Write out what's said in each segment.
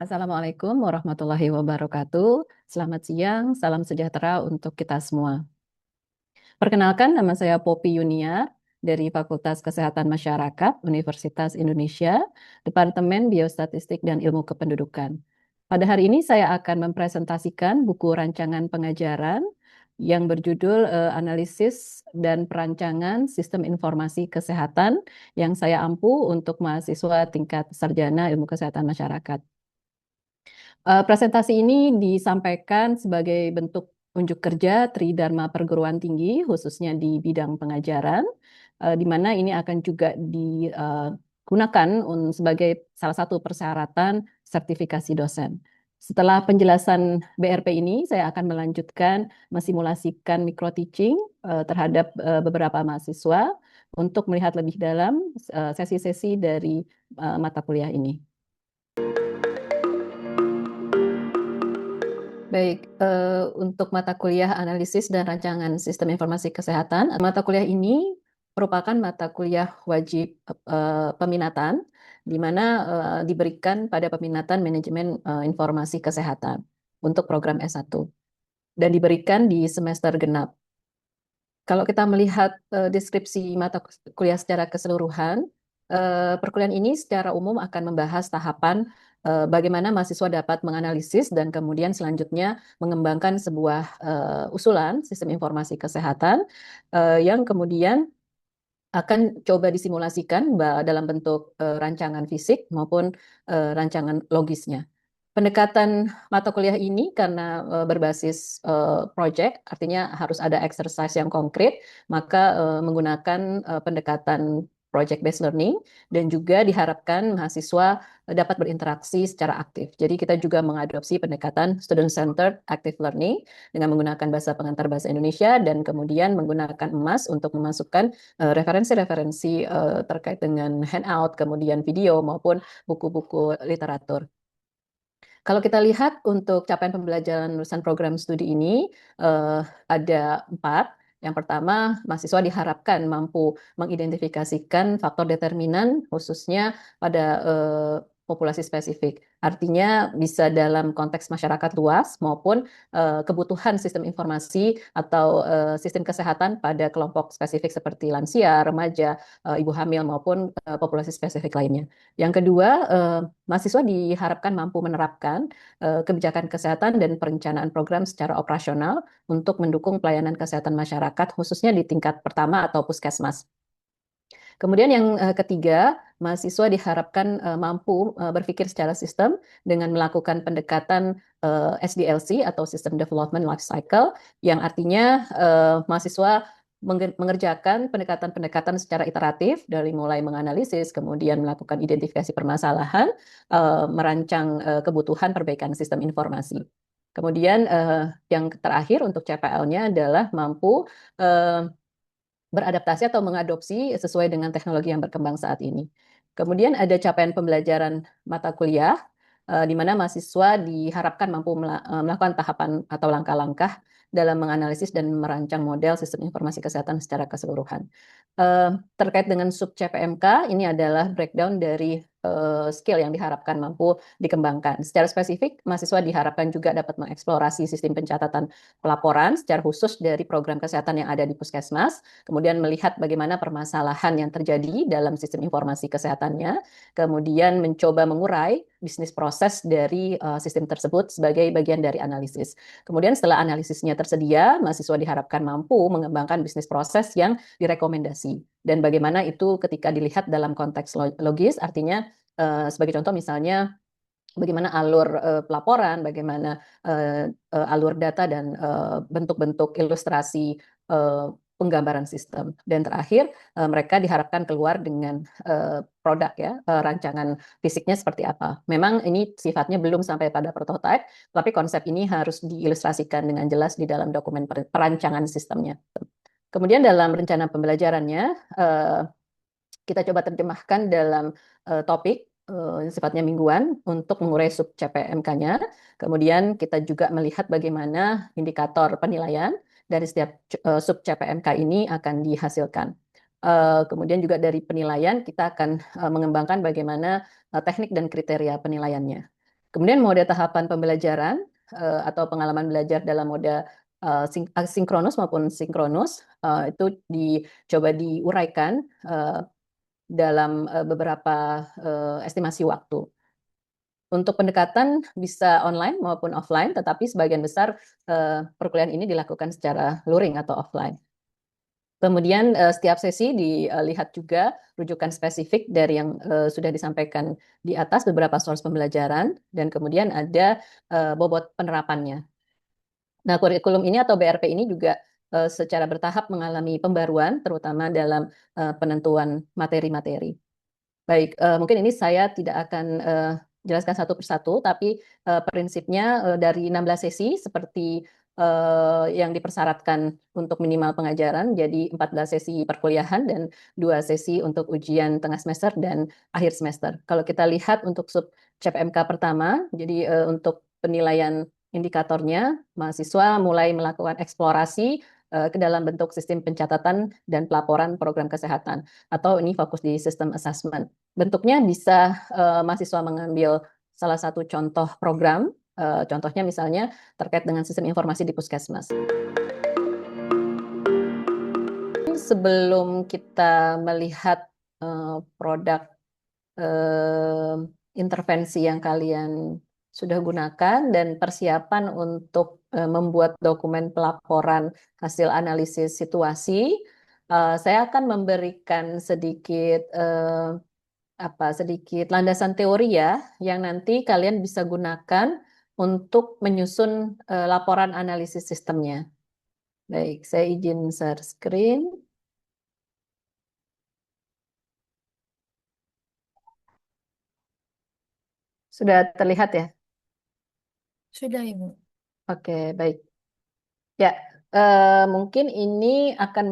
Assalamualaikum warahmatullahi wabarakatuh. Selamat siang, salam sejahtera untuk kita semua. Perkenalkan, nama saya Poppy Yunia dari Fakultas Kesehatan Masyarakat Universitas Indonesia, Departemen Biostatistik dan Ilmu Kependudukan. Pada hari ini saya akan mempresentasikan buku rancangan pengajaran yang berjudul Analisis dan Perancangan Sistem Informasi Kesehatan yang saya ampu untuk mahasiswa tingkat sarjana ilmu kesehatan masyarakat. Presentasi ini disampaikan sebagai bentuk unjuk kerja Tridharma Perguruan Tinggi, khususnya di bidang pengajaran, di mana ini akan juga digunakan sebagai salah satu persyaratan sertifikasi dosen. Setelah penjelasan BRP ini, saya akan melanjutkan mensimulasikan micro teaching terhadap beberapa mahasiswa untuk melihat lebih dalam sesi-sesi dari mata kuliah ini. Baik, untuk mata kuliah analisis dan rancangan sistem informasi kesehatan, mata kuliah ini merupakan mata kuliah wajib peminatan, di mana diberikan pada peminatan manajemen informasi kesehatan untuk program S1 dan diberikan di semester genap. Kalau kita melihat deskripsi mata kuliah secara keseluruhan, perkuliahan ini secara umum akan membahas tahapan bagaimana mahasiswa dapat menganalisis dan kemudian selanjutnya mengembangkan sebuah usulan sistem informasi kesehatan yang kemudian akan coba disimulasikan dalam bentuk rancangan fisik maupun rancangan logisnya. Pendekatan mata kuliah ini karena berbasis project, artinya harus ada exercise yang konkret, maka menggunakan pendekatan project-based learning dan juga diharapkan mahasiswa dapat berinteraksi secara aktif. Jadi kita juga mengadopsi pendekatan student-centered active learning dengan menggunakan bahasa pengantar bahasa Indonesia dan kemudian menggunakan emas untuk memasukkan referensi-referensi terkait dengan handout, kemudian video maupun buku-buku literatur. Kalau kita lihat untuk capaian pembelajaran lulusan program studi ini ada 4. Yang pertama, mahasiswa diharapkan mampu mengidentifikasikan faktor determinan khususnya pada populasi spesifik. Artinya bisa dalam konteks masyarakat luas maupun kebutuhan sistem informasi atau sistem kesehatan pada kelompok spesifik seperti lansia, remaja, ibu hamil maupun populasi spesifik lainnya. Yang kedua, mahasiswa diharapkan mampu menerapkan kebijakan kesehatan dan perencanaan program secara operasional untuk mendukung pelayanan kesehatan masyarakat, khususnya di tingkat pertama atau puskesmas. Kemudian yang ketiga, mahasiswa diharapkan mampu berpikir secara sistem dengan melakukan pendekatan SDLC atau System Development Life Cycle, yang artinya mahasiswa mengerjakan pendekatan-pendekatan secara iteratif dari mulai menganalisis, kemudian melakukan identifikasi permasalahan, merancang kebutuhan perbaikan sistem informasi. Kemudian yang terakhir untuk CPL-nya adalah mampu beradaptasi atau mengadopsi sesuai dengan teknologi yang berkembang saat ini. Kemudian ada capaian pembelajaran mata kuliah, di mana mahasiswa diharapkan mampu melakukan tahapan atau langkah-langkah dalam menganalisis dan merancang model sistem informasi kesehatan secara keseluruhan. Terkait dengan sub CPMK, ini adalah breakdown dari skill yang diharapkan mampu dikembangkan. Secara spesifik, mahasiswa diharapkan juga dapat mengeksplorasi sistem pencatatan pelaporan secara khusus dari program kesehatan yang ada di puskesmas, kemudian melihat bagaimana permasalahan yang terjadi dalam sistem informasi kesehatannya, kemudian mencoba mengurai bisnis proses dari sistem tersebut sebagai bagian dari analisis. Kemudian setelah analisisnya tersedia, mahasiswa diharapkan mampu mengembangkan bisnis proses yang direkomendasi. Dan bagaimana itu ketika dilihat dalam konteks logis, artinya sebagai contoh misalnya bagaimana alur pelaporan, bagaimana alur data dan bentuk-bentuk ilustrasi penggambaran sistem. Dan terakhir, mereka diharapkan keluar dengan produk ya, rancangan fisiknya seperti apa. Memang ini sifatnya belum sampai pada prototipe, tapi konsep ini harus diilustrasikan dengan jelas di dalam dokumen perancangan sistemnya. Kemudian dalam rencana pembelajarannya, kita coba terjemahkan dalam topik sifatnya mingguan untuk mengurai sub CPMK-nya. Kemudian kita juga melihat bagaimana indikator penilaian dari setiap sub CPMK ini akan dihasilkan. Kemudian juga dari penilaian kita akan mengembangkan bagaimana teknik dan kriteria penilaiannya. Kemudian mode tahapan pembelajaran atau pengalaman belajar dalam mode asinkronus maupun sinkronus itu dicoba diuraikan dalam beberapa estimasi waktu. Untuk pendekatan bisa online maupun offline, tetapi sebagian besar perkuliahan ini dilakukan secara luring atau offline. Kemudian setiap sesi dilihat juga rujukan spesifik dari yang sudah disampaikan di atas beberapa source pembelajaran dan kemudian ada bobot penerapannya. Nah, kurikulum ini atau BRP ini juga secara bertahap mengalami pembaruan terutama dalam penentuan materi-materi. Baik, mungkin ini saya tidak akan jelaskan satu persatu, tapi prinsipnya dari 16 sesi seperti yang dipersyaratkan untuk minimal pengajaran, jadi 14 sesi perkuliahan dan 2 sesi untuk ujian tengah semester dan akhir semester. Kalau kita lihat untuk sub CPMK pertama, jadi untuk penilaian indikatornya, mahasiswa mulai melakukan eksplorasi ke dalam bentuk sistem pencatatan dan pelaporan program kesehatan, atau ini fokus di sistem assessment. Bentuknya bisa mahasiswa mengambil salah satu contoh program, contohnya misalnya terkait dengan sistem informasi di Puskesmas. Sebelum kita melihat produk intervensi yang kalian sudah gunakan dan persiapan untuk membuat dokumen pelaporan hasil analisis situasi, saya akan memberikan sedikit sedikit landasan teori ya, yang nanti kalian bisa gunakan untuk menyusun laporan analisis sistemnya. Baik, saya izin share screen. Sudah terlihat ya? Sudah, Ibu. Oke, baik. Ya, mungkin ini akan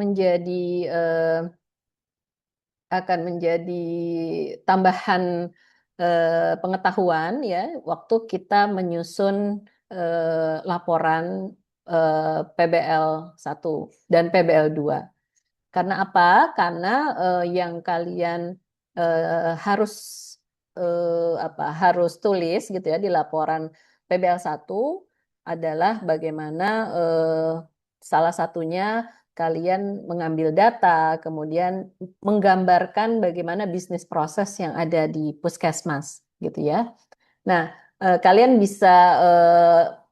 menjadi tambahan pengetahuan ya waktu kita menyusun laporan PBL 1 dan PBL 2. Karena apa? Karena yang kalian harus harus tulis gitu ya di laporan PBL 1 adalah bagaimana salah satunya kalian mengambil data, kemudian menggambarkan bagaimana bisnis proses yang ada di puskesmas, gitu ya. Nah, kalian bisa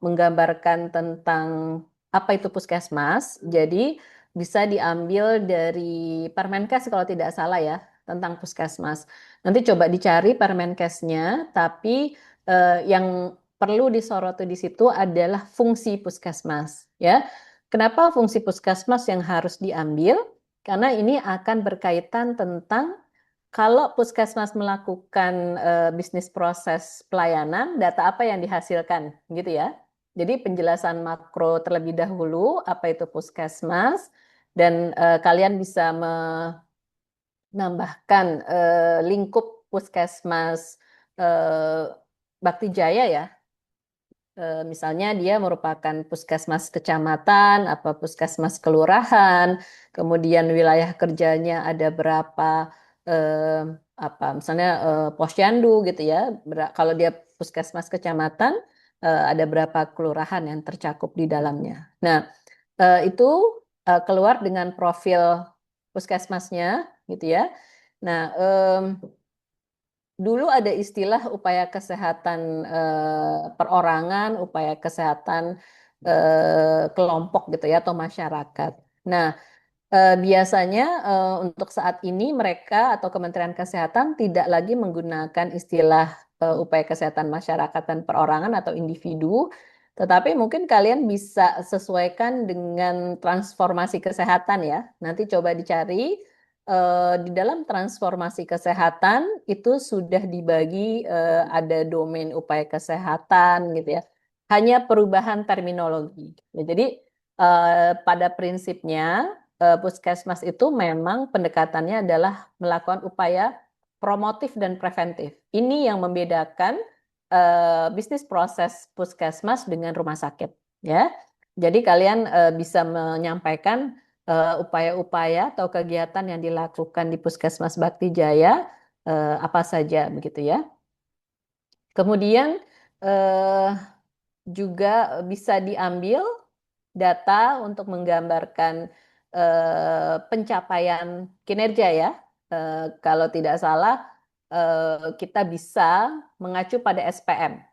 menggambarkan tentang apa itu puskesmas. Jadi bisa diambil dari Permenkes kalau tidak salah ya tentang puskesmas. Nanti coba dicari Permenkesnya, tapi yang perlu disoroti di situ adalah fungsi puskesmas, ya. Kenapa fungsi puskesmas yang harus diambil? Karena ini akan berkaitan tentang kalau puskesmas melakukan bisnis proses pelayanan, data apa yang dihasilkan, gitu ya. Jadi penjelasan makro terlebih dahulu, apa itu puskesmas, dan kalian bisa menambahkan lingkup puskesmas Bakti Jaya ya. Misalnya dia merupakan puskesmas kecamatan, apa puskesmas kelurahan, kemudian wilayah kerjanya ada berapa, misalnya posyandu gitu ya. Kalau dia puskesmas kecamatan, ada berapa kelurahan yang tercakup di dalamnya. Nah, itu keluar dengan profil puskesmasnya gitu ya. Nah, dulu ada istilah upaya kesehatan perorangan, upaya kesehatan kelompok gitu ya atau masyarakat. Nah, biasanya untuk saat ini mereka atau Kementerian Kesehatan tidak lagi menggunakan istilah upaya kesehatan masyarakat dan perorangan atau individu, tetapi mungkin kalian bisa sesuaikan dengan transformasi kesehatan ya. Nanti coba dicari di dalam transformasi kesehatan itu sudah dibagi ada domain upaya kesehatan gitu ya. Hanya perubahan terminologi. Ya, jadi pada prinsipnya puskesmas itu memang pendekatannya adalah melakukan upaya promotif dan preventif. Ini yang membedakan bisnis proses puskesmas dengan rumah sakit, ya. Jadi kalian bisa menyampaikan upaya-upaya atau kegiatan yang dilakukan di Puskesmas Bakti Jaya apa saja begitu ya. Kemudian eh, juga bisa diambil data untuk menggambarkan pencapaian kinerja ya. Kalau tidak salah, kita bisa mengacu pada SPM.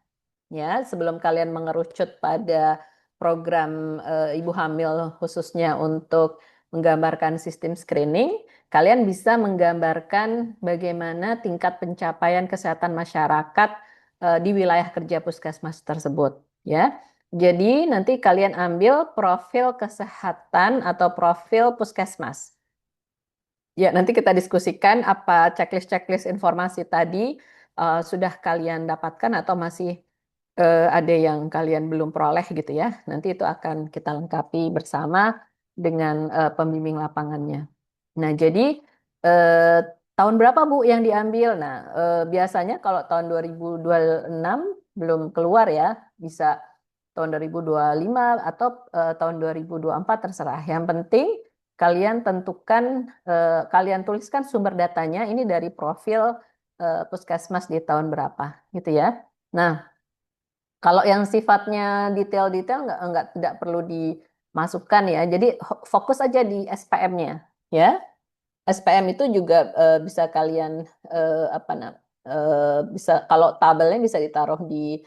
Ya, sebelum kalian mengerucut pada program ibu hamil khususnya untuk menggambarkan sistem screening, kalian bisa menggambarkan bagaimana tingkat pencapaian kesehatan masyarakat di wilayah kerja puskesmas tersebut, ya. Jadi nanti kalian ambil profil kesehatan atau profil puskesmas. Ya, nanti kita diskusikan apa checklist-checklist informasi tadi sudah kalian dapatkan atau masih ada yang kalian belum peroleh gitu ya. Nanti itu akan kita lengkapi bersama dengan pembimbing lapangannya. Nah, jadi eh, tahun berapa Bu yang diambil? Nah, biasanya kalau tahun 2026 belum keluar ya, bisa tahun 2025 atau tahun 2024 terserah. Yang penting kalian tentukan, kalian tuliskan sumber datanya ini dari profil puskesmas di tahun berapa gitu ya. Nah, kalau yang sifatnya detail-detail nggak tidak perlu dimasukkan ya. Jadi fokus aja di SPM-nya ya. SPM itu juga bisa kalian apa bisa kalau tabelnya bisa ditaruh di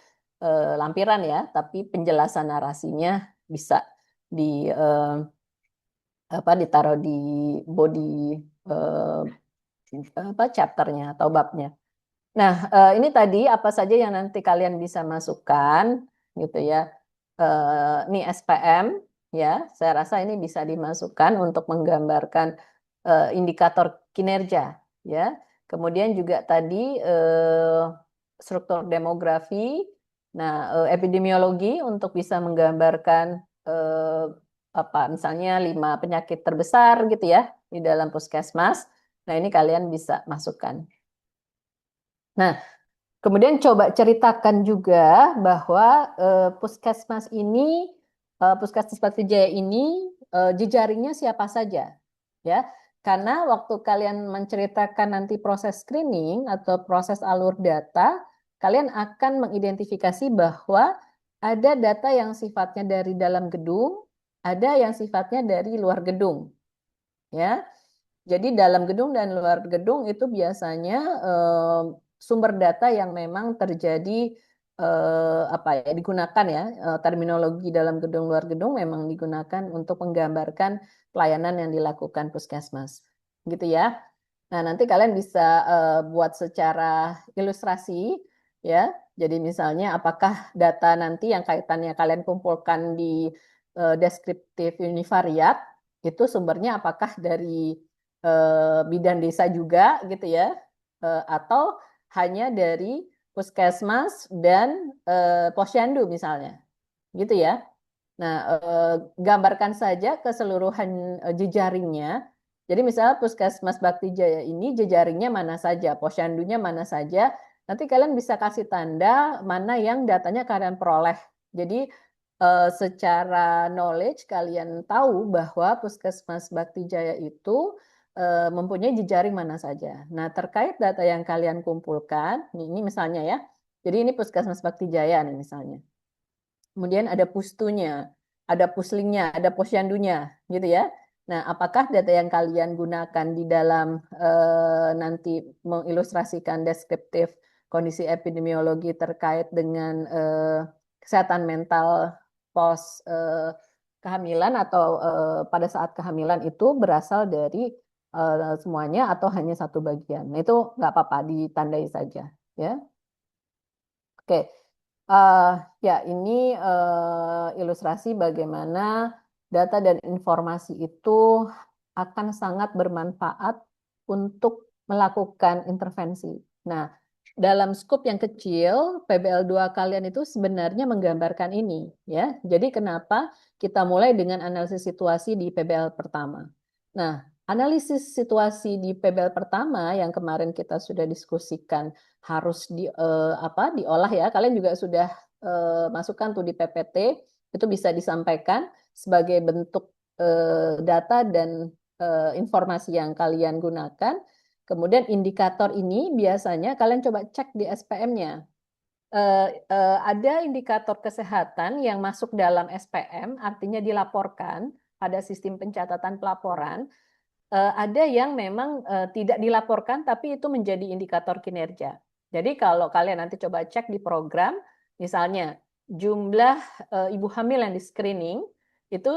lampiran ya, tapi penjelasan narasinya bisa di apa ditaruh di body eh, apa chapternya atau babnya. Nah, ini tadi apa saja yang nanti kalian bisa masukkan gitu ya. Ini SPM ya, saya rasa ini bisa dimasukkan untuk menggambarkan indikator kinerja ya. Kemudian juga tadi struktur demografi, nah epidemiologi untuk bisa menggambarkan apa misalnya 5 penyakit terbesar gitu ya di dalam puskesmas. Nah, ini kalian bisa masukkan. Nah, kemudian coba ceritakan juga bahwa puskesmas ini, puskesmas Bakti Jaya ini jejaringnya siapa saja, ya? Karena waktu kalian menceritakan nanti proses screening atau proses alur data, kalian akan mengidentifikasi bahwa ada data yang sifatnya dari dalam gedung, ada yang sifatnya dari luar gedung, ya. Jadi dalam gedung dan luar gedung itu biasanya sumber data yang memang terjadi apa ya digunakan ya terminologi dalam gedung luar gedung memang digunakan untuk menggambarkan pelayanan yang dilakukan puskesmas, gitu ya. Nah nanti kalian bisa buat secara ilustrasi ya. Jadi misalnya apakah data nanti yang kaitannya kalian kumpulkan di deskriptif univariat itu sumbernya apakah dari bidan desa juga gitu ya, atau hanya dari puskesmas dan posyandu misalnya, gitu ya. Nah, gambarkan saja keseluruhan jejaringnya. Jadi misalnya Puskesmas Bakti Jaya ini jejaringnya mana saja, posyandunya mana saja. Nanti kalian bisa kasih tanda mana yang datanya kalian peroleh. Jadi secara knowledge kalian tahu bahwa Puskesmas Bakti Jaya itu mempunyai jejaring mana saja. Nah, terkait data yang kalian kumpulkan, ini misalnya ya. Jadi ini Puskesmas Bakti Jaya nih misalnya. Kemudian ada pustunya, ada puslingnya, ada posyandunya, gitu ya. Nah, apakah data yang kalian gunakan di dalam nanti mengilustrasikan deskriptif kondisi epidemiologi terkait dengan kesehatan mental pos kehamilan atau pada saat kehamilan itu berasal dari semuanya atau hanya satu bagian. Nah, itu nggak apa-apa, ditandai saja, ya. Oke. Uh, ya, ini ilustrasi bagaimana data dan informasi itu akan sangat bermanfaat untuk melakukan intervensi. Nah, dalam skop yang kecil, PBL2 kalian itu sebenarnya menggambarkan ini, ya. Jadi kenapa kita mulai dengan analisis situasi di PBL pertama. Nah, analisis situasi di PBL pertama yang kemarin kita sudah diskusikan harus apa diolah ya. Kalian juga sudah masukkan tuh di PPT itu bisa disampaikan sebagai bentuk data dan informasi yang kalian gunakan. Kemudian indikator ini biasanya kalian coba cek di SPM-nya. ada indikator kesehatan yang masuk dalam SPM, artinya dilaporkan pada sistem pencatatan pelaporan. Ada yang memang tidak dilaporkan, tapi itu menjadi indikator kinerja. Jadi kalau kalian nanti coba cek di program, misalnya jumlah ibu hamil yang di screening, itu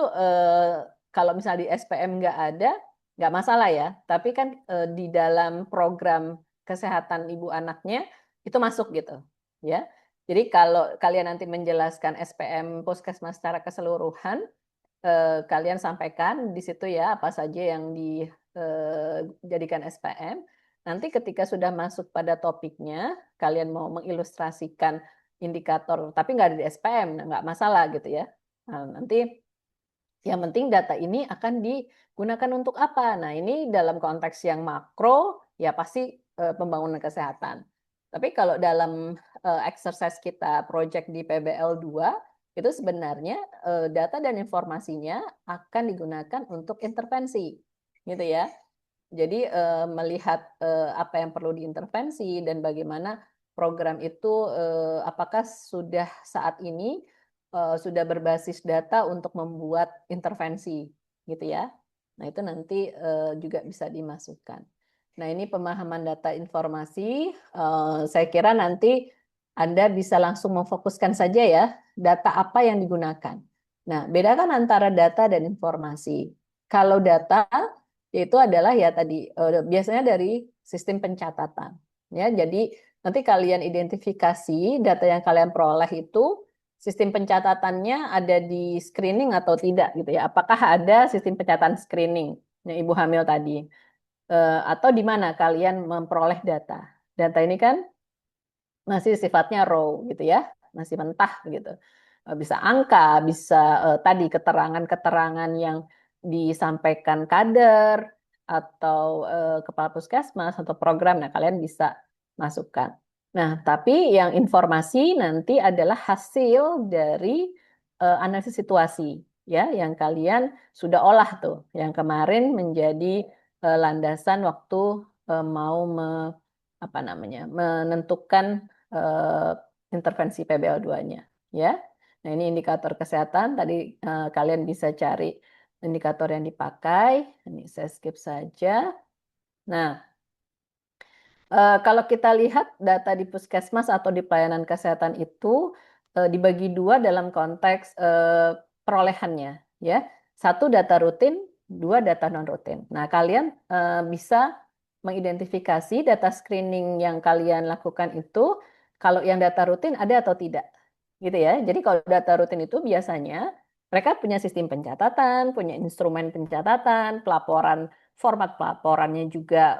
kalau misalnya di SPM nggak ada, nggak masalah ya. Tapi kan di dalam program kesehatan ibu anaknya, itu masuk gitu. Ya. Jadi kalau kalian nanti menjelaskan SPM Puskesmas secara keseluruhan, kalian sampaikan di situ ya apa saja yang dijadikan SPM. Nanti ketika sudah masuk pada topiknya, kalian mau mengilustrasikan indikator, tapi nggak ada di SPM, nggak masalah gitu ya. Nah, nanti yang penting data ini akan digunakan untuk apa? Nah, ini dalam konteks yang makro, ya pasti pembangunan kesehatan. Tapi kalau dalam exercise kita project di PBL 2, itu sebenarnya data dan informasinya akan digunakan untuk intervensi, gitu ya. Jadi melihat apa yang perlu diintervensi dan bagaimana program itu apakah sudah saat ini sudah berbasis data untuk membuat intervensi, gitu ya. Nah itu nanti juga bisa dimasukkan. Nah ini pemahaman data informasi, saya kira nanti Anda bisa langsung memfokuskan saja ya, data apa yang digunakan. Nah bedakan antara data dan informasi. Kalau data itu adalah ya tadi biasanya dari sistem pencatatan. Ya, jadi nanti kalian identifikasi data yang kalian peroleh itu sistem pencatatannya ada di screening atau tidak gitu ya. Apakah ada sistem pencatatan screening yang ibu hamil tadi? Atau di mana kalian memperoleh data? Data ini kan masih sifatnya raw gitu ya, masih mentah gitu. Bisa angka, bisa tadi keterangan-keterangan yang disampaikan kader atau kepala puskesmas atau program. Nah, kalian bisa masukkan. Nah, tapi yang informasi nanti adalah hasil dari analisis situasi ya, yang kalian sudah olah tuh, yang kemarin menjadi landasan waktu mau apa namanya menentukan intervensi PBL 2-nya ya. Nah, ini indikator kesehatan tadi kalian bisa cari indikator yang dipakai. Ini saya skip saja. Nah, kalau kita lihat data di puskesmas atau di pelayanan kesehatan itu dibagi dua dalam konteks perolehannya ya. Satu data rutin, dua data non rutin. Nah, kalian bisa mengidentifikasi data screening yang kalian lakukan itu kalau yang data rutin ada atau tidak. Gitu ya. Jadi kalau data rutin itu biasanya mereka punya sistem pencatatan, punya instrumen pencatatan, pelaporan format pelaporannya juga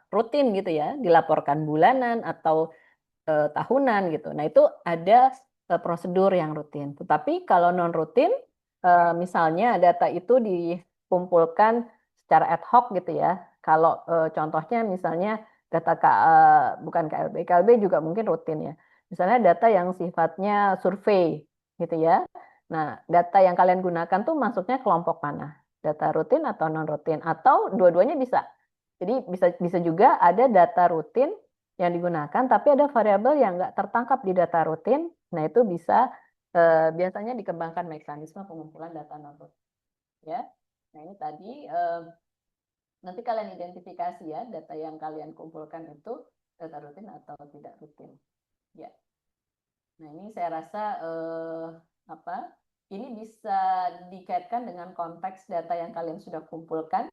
rutin gitu ya, dilaporkan bulanan atau tahunan gitu. Nah, itu ada prosedur yang rutin. Tetapi kalau non rutin, misalnya data itu dikumpulkan secara ad hoc gitu ya. Kalau contohnya misalnya data bukan KLB, KLB juga mungkin rutin ya. Misalnya data yang sifatnya survei gitu ya. Nah, data yang kalian gunakan tuh masuknya kelompok mana? Data rutin atau non rutin atau dua-duanya bisa. Jadi bisa juga ada data rutin yang digunakan, tapi ada variabel yang nggak tertangkap di data rutin. Nah, itu bisa biasanya dikembangkan mekanisme pengumpulan data non rutin. Ya, nah ini tadi nanti kalian identifikasi ya data yang kalian kumpulkan itu data rutin atau tidak rutin. Ya, nah ini saya rasa apa? Ini bisa dikaitkan dengan konteks data yang kalian sudah kumpulkan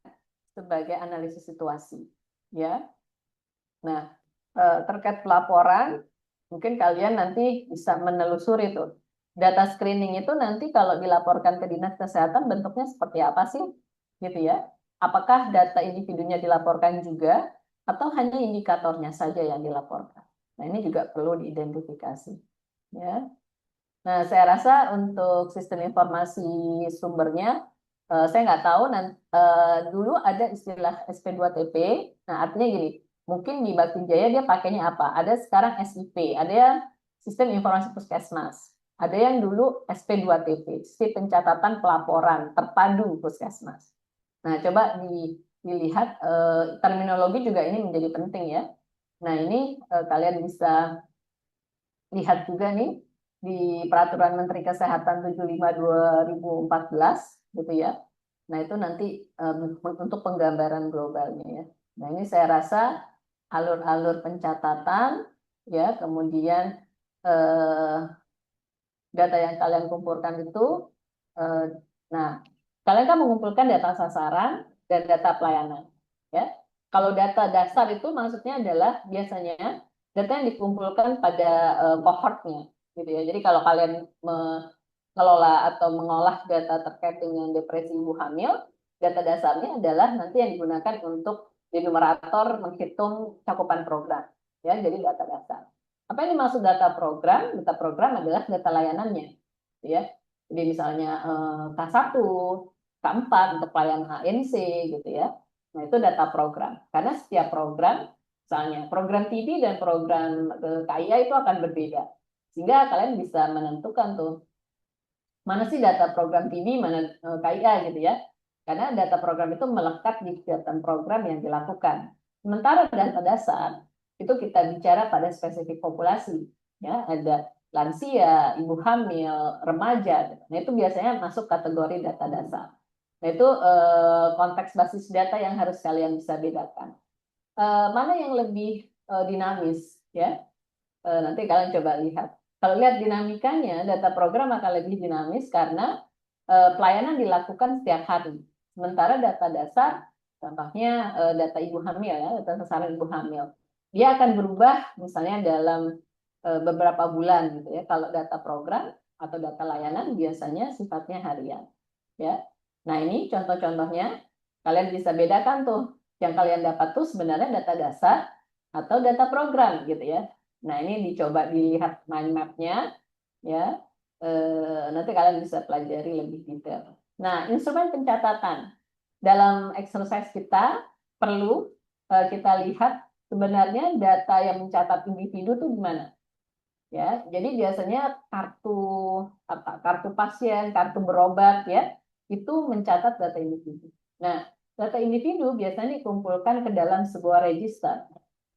sebagai analisis situasi. Ya, nah terkait pelaporan, mungkin kalian nanti bisa menelusuri itu. Data screening itu nanti kalau dilaporkan ke Dinas Kesehatan bentuknya seperti apa sih? Gitu ya. Apakah data individunya dilaporkan juga atau hanya indikatornya saja yang dilaporkan? Nah, ini juga perlu diidentifikasi. Ya. Nah, saya rasa untuk sistem informasi sumbernya, saya nggak tahu. Dulu ada istilah SP2TP. Nah, artinya gini, mungkin di Bakti Jaya dia pakainya apa? Ada sekarang SIP, ada yang sistem informasi puskesmas. Ada yang dulu SP2TP, sistem pencatatan pelaporan terpadu puskesmas. Nah, coba dilihat terminologi juga ini menjadi penting ya. Nah, ini kalian bisa lihat juga nih di Peraturan Menteri Kesehatan 75/2014 gitu ya. Nah, itu nanti untuk penggambaran globalnya ya. Nah, ini saya rasa alur-alur pencatatan ya, kemudian eh, data yang kalian kumpulkan itu, eh, nah, kalian kan mengumpulkan data sasaran dan data pelayanan, ya. Kalau data dasar itu maksudnya adalah biasanya data yang dikumpulkan pada cohortnya, gitu ya. Jadi kalau kalian mengelola atau mengolah data terkait dengan depresi ibu hamil, data dasarnya adalah nanti yang digunakan untuk di numerator menghitung cakupan program, ya. Jadi data dasar. Apa yang dimaksud data program? Data program adalah data layanannya, ya. Jadi misalnya K1, K4 untuk pelayanan ANC gitu ya. Nah, itu data program. Karena setiap program, misalnya program TV dan program KIA itu akan berbeda. Sehingga kalian bisa menentukan tuh, mana sih data program TV, mana KIA gitu ya. Karena data program itu melekat di kegiatan program yang dilakukan. Sementara data dasar, itu kita bicara pada spesifik populasi. Ya, ada lansia, ibu hamil, remaja. Nah, itu biasanya masuk kategori data dasar. Nah, itu konteks basis data yang harus kalian bisa bedakan. Mana yang lebih dinamis, ya? Nanti kalian coba lihat. Kalau lihat dinamikanya, data program akan lebih dinamis karena pelayanan dilakukan setiap hari. Sementara data dasar, contohnya data ibu hamil, ya, data sasaran ibu hamil, dia akan berubah misalnya dalam beberapa bulan gitu ya. Kalau data program atau data layanan biasanya sifatnya harian, ya. Nah, ini contoh-contohnya, kalian bisa bedakan tuh yang kalian dapat tuh sebenarnya data dasar atau data program gitu ya. Nah, ini dicoba dilihat mind map-nya ya. Nanti kalian bisa pelajari lebih detail. Nah, instrumen pencatatan dalam exercise kita perlu kita lihat sebenarnya data yang mencatat individu tuh gimana ya. Jadi biasanya kartu pasien, kartu berobat ya, itu mencatat data individu. Nah, data individu biasanya dikumpulkan ke dalam sebuah register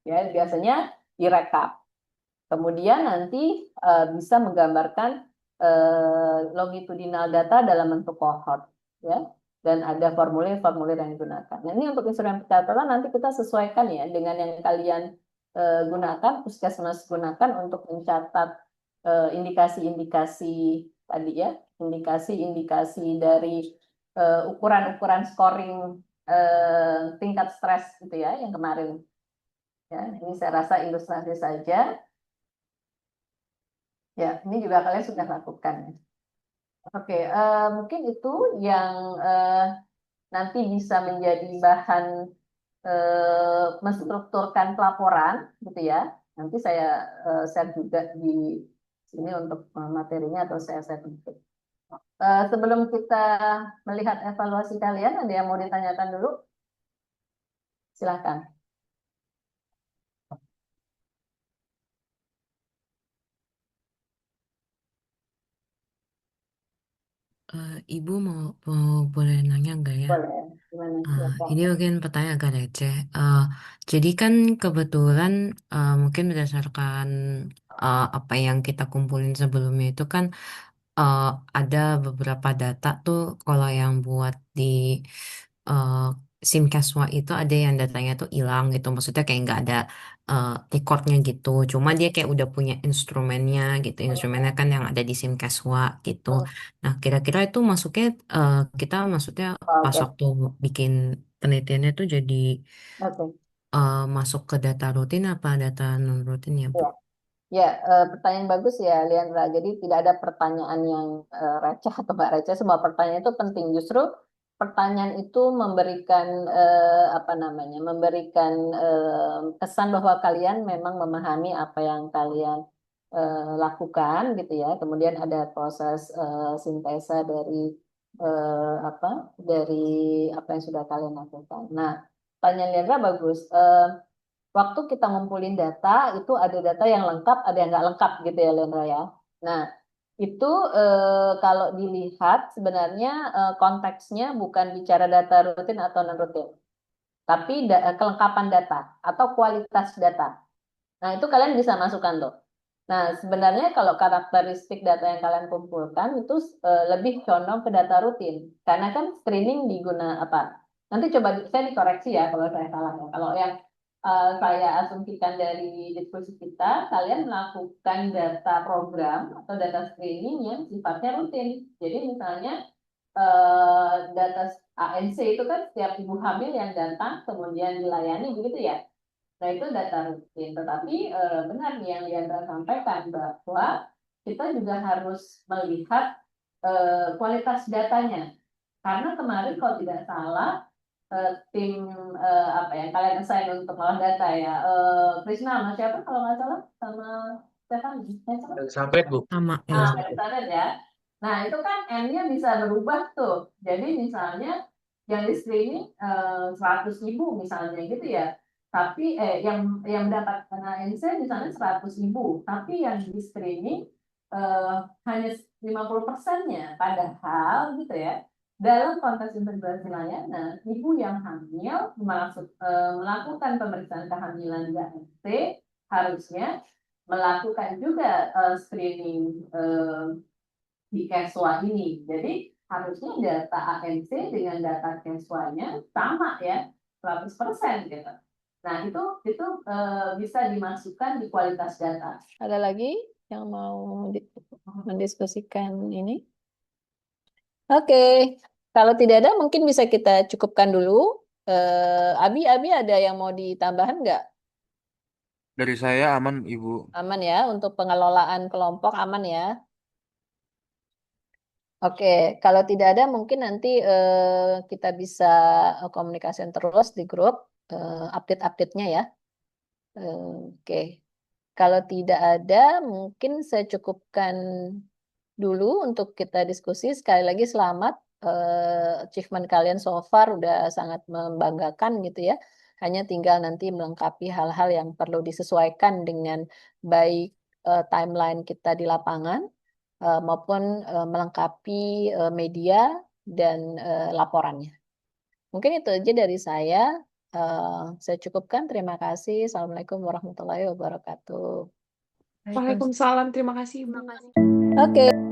ya, biasanya direkap. Kemudian nanti bisa menggambarkan longitudinal data dalam bentuk cohort, ya, dan ada formulir-formulir yang digunakan. Nah, ini untuk instrumen pencatatan nanti kita sesuaikan ya dengan yang kalian gunakan, puskesmas gunakan untuk mencatat indikasi-indikasi tadi ya, indikasi-indikasi dari ukuran-ukuran scoring tingkat stres gitu ya, yang kemarin. Ya, ini saya rasa ilustrasi saja. Ya, ini juga kalian sudah lakukan. Oke, mungkin itu yang nanti bisa menjadi bahan menstrukturkan pelaporan, gitu ya. Nanti saya share juga di sini untuk materinya atau saya share juga. Sebelum kita melihat evaluasi kalian, ada yang mau ditanyakan dulu? Silakan. Ibu mau boleh nanya nggak ya? Boleh. Gimana? Silakan. Ini mungkin pertanyaan agak receh. Jadi kan kebetulan mungkin berdasarkan apa yang kita kumpulin sebelumnya itu kan uh, ada beberapa data tuh kalau yang buat di uh, SIM Caswa itu ada yang datanya tuh hilang gitu. Maksudnya kayak nggak ada recordnya gitu. Cuma dia kayak udah punya instrumennya gitu. Instrumennya kan yang ada di SIM Caswa gitu. Nah, kira-kira itu masuknya kita maksudnya pas Oke, waktu bikin penelitiannya tuh jadi oke. masuk ke data rutin apa data non rutin ya, Bu? Ya. Ya, pertanyaan bagus ya, Liandra. Jadi tidak ada pertanyaan yang receh atau nggak receh. Semua pertanyaan itu penting. Justru pertanyaan itu memberikan apa namanya, memberikan kesan bahwa kalian memang memahami apa yang kalian lakukan, gitu ya. Kemudian ada proses sintesa dari apa yang sudah kalian lakukan. Nah, pertanyaan Liandra bagus. Waktu kita ngumpulin data itu ada data yang lengkap, ada yang nggak lengkap gitu ya, Lendra ya. Nah, itu kalau dilihat sebenarnya konteksnya bukan bicara data rutin atau non rutin, tapi kelengkapan data atau kualitas data. Nah, itu kalian bisa masukkan tuh. Nah, sebenarnya kalau karakteristik data yang kalian kumpulkan itu lebih condong ke data rutin. Karena kan screening diguna apa? Nanti coba saya dikoreksi ya kalau saya salah ya. Kalau yang saya asumsikan dari diskusi kita, kalian melakukan data program atau data screening yang sifatnya rutin. Jadi misalnya data ANC itu kan setiap ibu hamil yang datang kemudian dilayani begitu ya. Nah, itu data rutin. Tetapi benar nih yang Liandra sampaikan bahwa kita juga harus melihat kualitas datanya. Karena kemarin kalau tidak salah tim apa ya kalian assign untuk olah data ya Krisna sama siapa kalau nggak salah sama Stefan Sampai Bu. Sama Ah, Elizabeth. Elizabeth ya. Nah, itu kan N-nya bisa berubah tuh. Jadi misalnya yang di screening 100.000 misalnya gitu ya. Tapi yang mendapatkan ANC misalnya 100.000, tapi yang di screening hanya 50%-nya. Padahal gitu ya. Dalam konteks integrasi layanan, ibu yang hamil melakukan pemeriksaan kehamilan di ANC harusnya melakukan juga screening di Keswa ini. Jadi harusnya data ANC dengan data Keswanya sama ya, 100% gitu. Nah, itu bisa dimasukkan di kualitas data. Ada lagi yang mau mendiskusikan ini? Oke, kalau tidak ada mungkin bisa kita cukupkan dulu. Abi ada yang mau ditambahkan nggak? Dari saya aman Ibu. Aman ya, untuk pengelolaan kelompok aman ya. Oke, kalau tidak ada mungkin nanti kita bisa komunikasikan terus di grup update-update-nya ya. Oke, kalau tidak ada mungkin saya cukupkan dulu untuk kita diskusi. Sekali lagi selamat achievement kalian so far udah sangat membanggakan gitu ya. Hanya tinggal nanti melengkapi hal-hal yang perlu disesuaikan dengan baik timeline kita di lapangan maupun melengkapi media dan laporannya. Mungkin itu aja dari saya. Saya cukupkan. Terima kasih. Assalamualaikum warahmatullahi wabarakatuh. Waalaikumsalam. Terima kasih, Ibu. Oke.